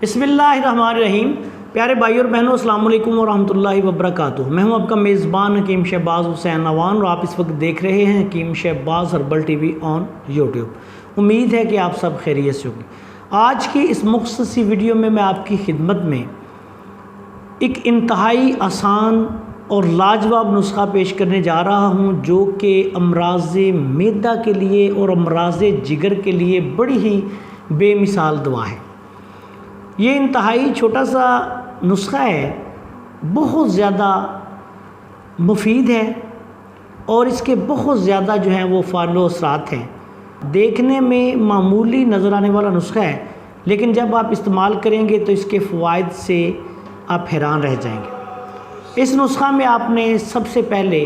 बिस्मिल्लाहिर्रहमानिर्रहीम। प्यारे भाई और बहनों, अस्सलाम वालेकुम वरहमतुल्लाहि वबरकातुहू। मैं हूं आपका मेज़बान हकीम शहबाज हुसैन अवान और आप इस वक्त देख रहे हैं Hakeem Shahbaz herbal TV on YouTube. उम्मीद है कि आप सब खैरियत से होंगे। आज की इस मुख्तसर वीडियो में मैं आपकी खिदमत में एक इंतहाई आसान और लाजवाब नुस्खा पेश करने जा रहा हूं, जो कि अमराज़े मैदा के लिए और अमराज़े जिगर के लिए बड़ी ही बेमिसाल दवा है। ये इंतहाई छोटा सा नुस्खा है, बहुत ज़्यादा मुफीद है और इसके बहुत ज़्यादा जो हैं वो फ़ायदे असरात हैं। देखने में मामूली नज़र आने वाला नुस्खा है, लेकिन जब आप इस्तेमाल करेंगे तो इसके फ़वाइद से आप हैरान रह जाएंगे। इस नुस्खा में आपने सबसे पहले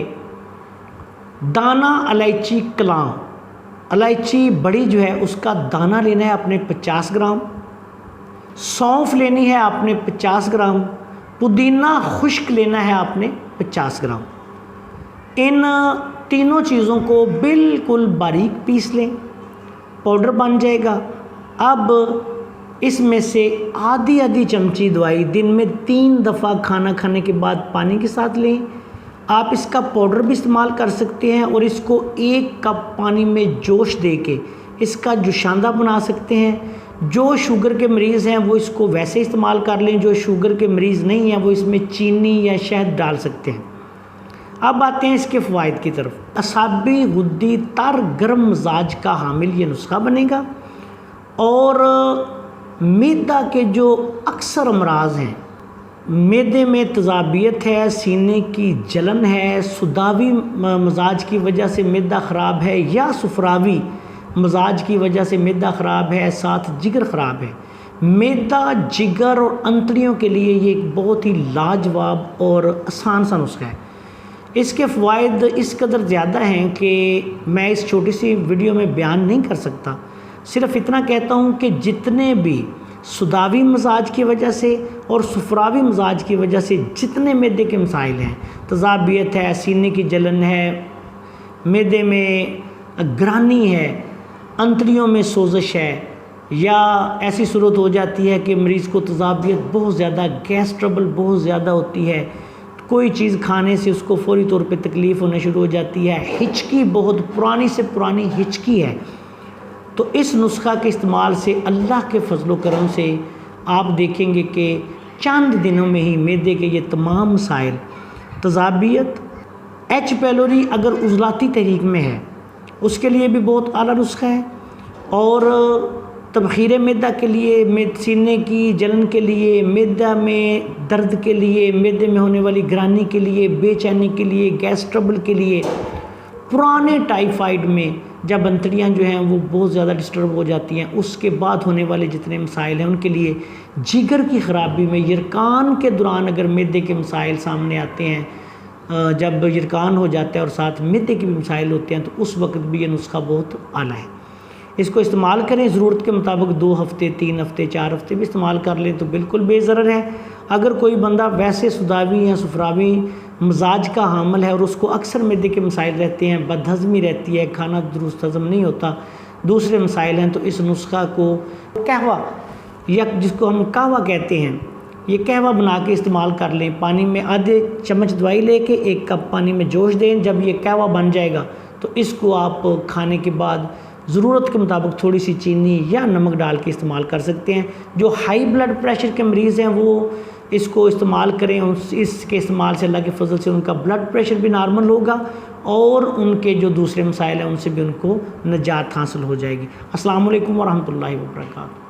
दाना इलायची कलां, इलायची बड़ी जो है उसका दाना लेना है आपने 50 ग्राम, सौंफ लेनी है आपने 50 ग्राम, पुदीना खुश्क लेना है आपने 50 ग्राम। इन तीनों चीज़ों को बिल्कुल बारीक पीस लें, पाउडर बन जाएगा। अब इसमें से आधी चमची दवाई दिन में 3 दफ़ा खाना खाने के बाद पानी के साथ लें। आप इसका पाउडर भी इस्तेमाल कर सकते हैं और इसको 1 कप पानी में जोश दे के इसका जुशांदा बना सकते हैं। जो शुगर के मरीज़ हैं वो इसको वैसे इस्तेमाल कर लें, जो शुगर के मरीज़ नहीं हैं वो इसमें चीनी या शहद डाल सकते हैं। अब आते हैं इसके फ़वाइद की तरफ। असाबी गुद्दी तर गर्म मिजाज का हामिल ये नुस्खा बनेगा और मैदा के जो अक्सर अमराज हैं, मैदे में तज़ाबियत है, सीने की जलन है, सुदावी मिजाज की वजह से मैदा ख़राब है या सुफरावी मिजाज की वजह से मैदा ख़राब है, साथ जिगर ख़राब है, मैदा जिगर और अंतड़ियों के लिए ये एक बहुत ही लाजवाब और आसान सा नुस्खा है। इसके फ़वाइद इस कदर ज़्यादा हैं कि मैं इस छोटी सी वीडियो में बयान नहीं कर सकता। सिर्फ़ इतना कहता हूँ कि जितने भी सुदावी मिजाज की वजह से और सुफरावी मिजाज की वजह से जितने मैदे के मसाइल हैं, तज़ाबियत है, सीने की जलन है, मैदे में ग्रानी है, अंतड़ियों में सोजिश है, या ऐसी सूरत हो जाती है कि मरीज़ को तज़ाबियत बहुत ज़्यादा, गैस ट्रबल बहुत ज़्यादा होती है, कोई चीज़ खाने से उसको फौरी तौर पे तकलीफ़ होने शुरू हो जाती है, हिचकी बहुत पुरानी से पुरानी हिचकी है, तो इस नुस्खा के इस्तेमाल से अल्लाह के फजलो करम से आप देखेंगे कि चंद दिनों में ही मैदे के ये तमाम मसाइल, तज़ाबियत, एच पैलोरी अगर उज़लाती तहरीक में है उसके लिए भी बहुत आला नुस्खा है, और तबखीर मैदा के लिए, सीने की जलन के लिए, मैदा में दर्द के लिए, मैदे में होने वाली ग्रानी के लिए, बेचैनी के लिए, गैस ट्रबल के लिए, पुराने टाइफाइड में जब अंतड़ियाँ जो हैं वो बहुत ज़्यादा डिस्टर्ब हो जाती हैं, उसके बाद होने वाले जितने मसाइल हैं उनके लिए, जिगर की ख़राबी में, यरकान के दौरान अगर मैदे के मसाइल सामने आते हैं, जब यरकान हो जाता है और साथ मैदे के भी मसाइल होते हैं, तो उस वक्त भी ये नुस्खा बहुत आला है। इसको इस्तेमाल करें, ज़रूरत के मुताबिक 2 हफ़्ते, 3 हफ़्ते, 4 हफ़्ते भी इस्तेमाल कर लें तो बिल्कुल बेज़रर है। अगर कोई बंदा वैसे सुदावी या सुफरावी मिजाज का हामिल है और उसको अक्सर मैदे के मसाइल रहते हैं, बदहज़मी रहती है, खाना दुरुस्त हज़म नहीं होता, दूसरे मसाइल हैं, तो इस नुस्खा को कहवा या जिसको हम कहवा कहते हैं, ये कहवा बना के इस्तेमाल कर लें। पानी में आधे चम्मच दवाई लेके 1 कप पानी में जोश दें। जब ये कहवा बन जाएगा तो इसको आप खाने के बाद ज़रूरत के मुताबिक थोड़ी सी चीनी या नमक डाल के इस्तेमाल कर सकते हैं। जो हाई ब्लड प्रेशर के मरीज़ हैं वो इसको इस्तेमाल करें, इसके इस्तेमाल से अल्लाह के फजल से उनका ब्लड प्रेशर भी नॉर्मल होगा और उनके जो दूसरे मसाइल हैं उनसे भी उनको निजात हासिल हो जाएगी। अस्सलाम वालेकुम वरहमतुल्लाहि वबरकातुहू।